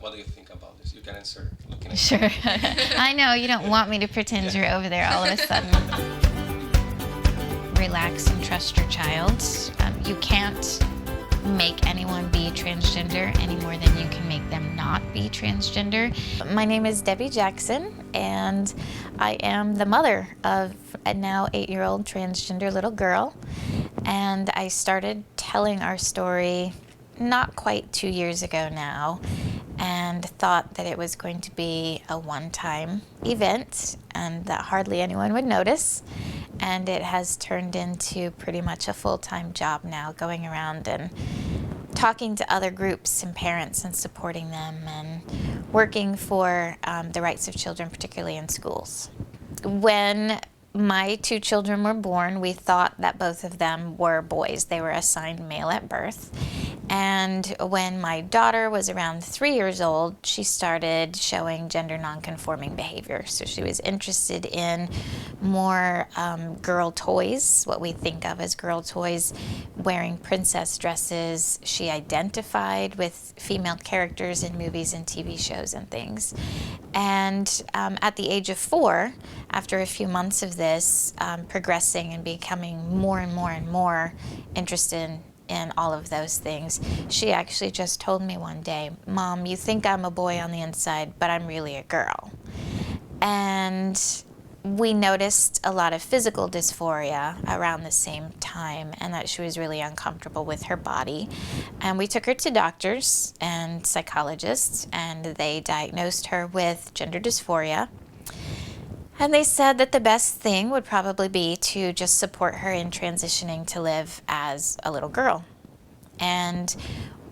what do you think about this? You can answer looking at Sure. I know you don't want me to pretend you're over there all of a sudden. Relax and trust your child. You can't make anyone be transgender any more than you can make them not be transgender. My name is Debi Jackson, and I am the mother of a now 8-year-old transgender little girl. And I started telling our story not quite 2 years ago now, and thought that it was going to be a one-time event and that hardly anyone would notice. And it has turned into pretty much a full-time job now, going around and talking to other groups and parents and supporting them and working for the rights of children, particularly in schools. When my 2 children were born, we thought that both of them were boys. They were assigned male at birth. And when my daughter was around 3 years old, she started showing gender nonconforming behavior. So she was interested in more girl toys, what we think of as girl toys, wearing princess dresses. She identified with female characters in movies and TV shows and things. And at the age of 4, after a few months of this, progressing and becoming more and more and more interested in all of those things, she actually just told me one day, "Mom, you think I'm a boy on the inside, but I'm really a girl." And we noticed a lot of physical dysphoria around the same time, and that she was really uncomfortable with her body. And we took her to doctors and psychologists, and they diagnosed her with gender dysphoria. And they said that the best thing would probably be to just support her in transitioning to live as a little girl. And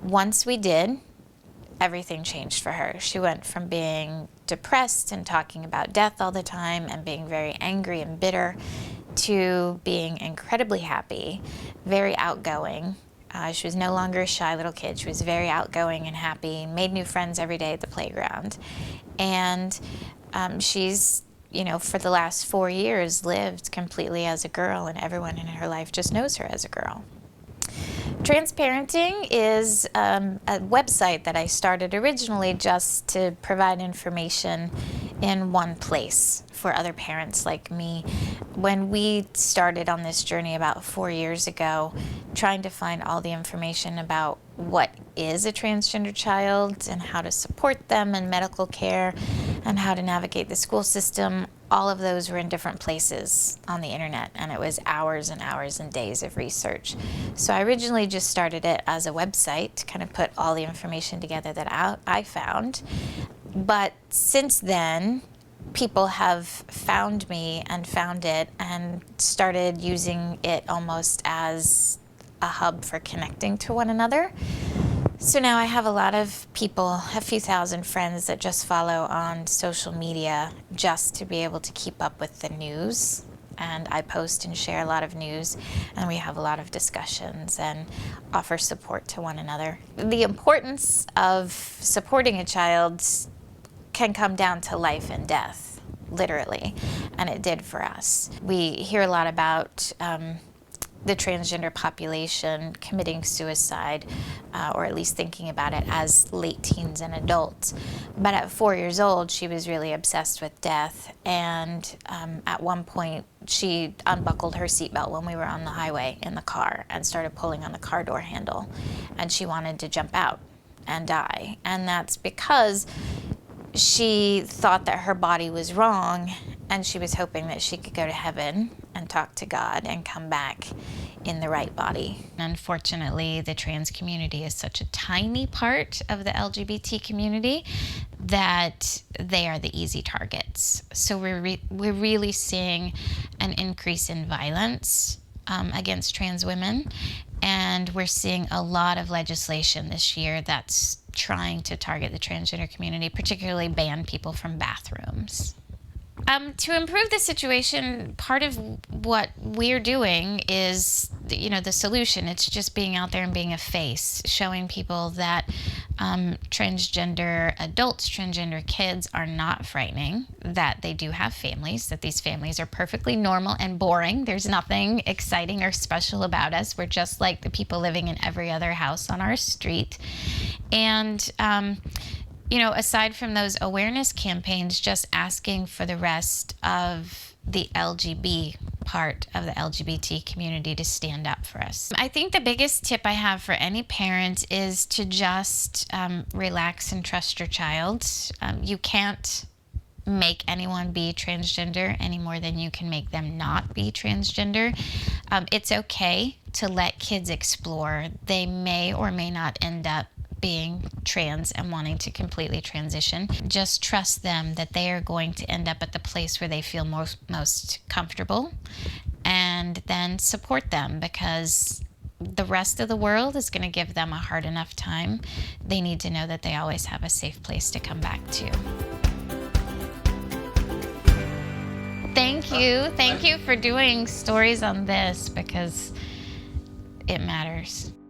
once we did, everything changed for her. She went from being depressed and talking about death all the time and being very angry and bitter to being incredibly happy, very outgoing. She was no longer a shy little kid. She was very outgoing and happy, made new friends every day at the playground. And she's, for the last 4 years lived completely as a girl, and everyone in her life just knows her as a girl. Transparenting is a website that I started originally just to provide information in one place for other parents like me. When we started on this journey about 4 years ago, trying to find all the information about what is a transgender child and how to support them in medical care and how to navigate the school system, all of those were in different places on the internet, and it was hours and hours and days of research. So I originally just started it as a website to kind of put all the information together that I found. But since then, people have found me and found it and started using it almost as a hub for connecting to one another. So now I have a lot of people, a few thousand friends that just follow on social media just to be able to keep up with the news. And I post and share a lot of news, and we have a lot of discussions and offer support to one another. The importance of supporting a child can come down to life and death, literally, and it did for us. We hear a lot about the transgender population committing suicide, or at least thinking about it as late teens and adults. But at 4 years old, she was really obsessed with death, and at one point, she unbuckled her seatbelt when we were on the highway in the car and started pulling on the car door handle, and she wanted to jump out and die. And that's because she thought that her body was wrong, and she was hoping that she could go to heaven and talk to God and come back in the right body. Unfortunately, the trans community is such a tiny part of the LGBT community that they are the easy targets. So we're really seeing an increase in violence against trans women, and we're seeing a lot of legislation this year that's trying to target the transgender community, particularly ban people from bathrooms. To improve the situation, part of what we're doing is, the solution. It's just being out there and being a face, showing people that transgender adults, transgender kids are not frightening, that they do have families, that these families are perfectly normal and boring. There's nothing exciting or special about us. We're just like the people living in every other house on our street. And You know, aside from those awareness campaigns, just asking for the rest of the LGB part of the LGBT community to stand up for us. I think the biggest tip I have for any parent is to just relax and trust your child. You can't make anyone be transgender any more than you can make them not be transgender. It's okay to let kids explore. They may or may not end up being trans and wanting to completely transition. Just trust them that they are going to end up at the place where they feel most comfortable, and then support them, because the rest of the world is going to give them a hard enough time. They need to know that they always have a safe place to come back to. Thank you. Thank you for doing stories on this, because it matters.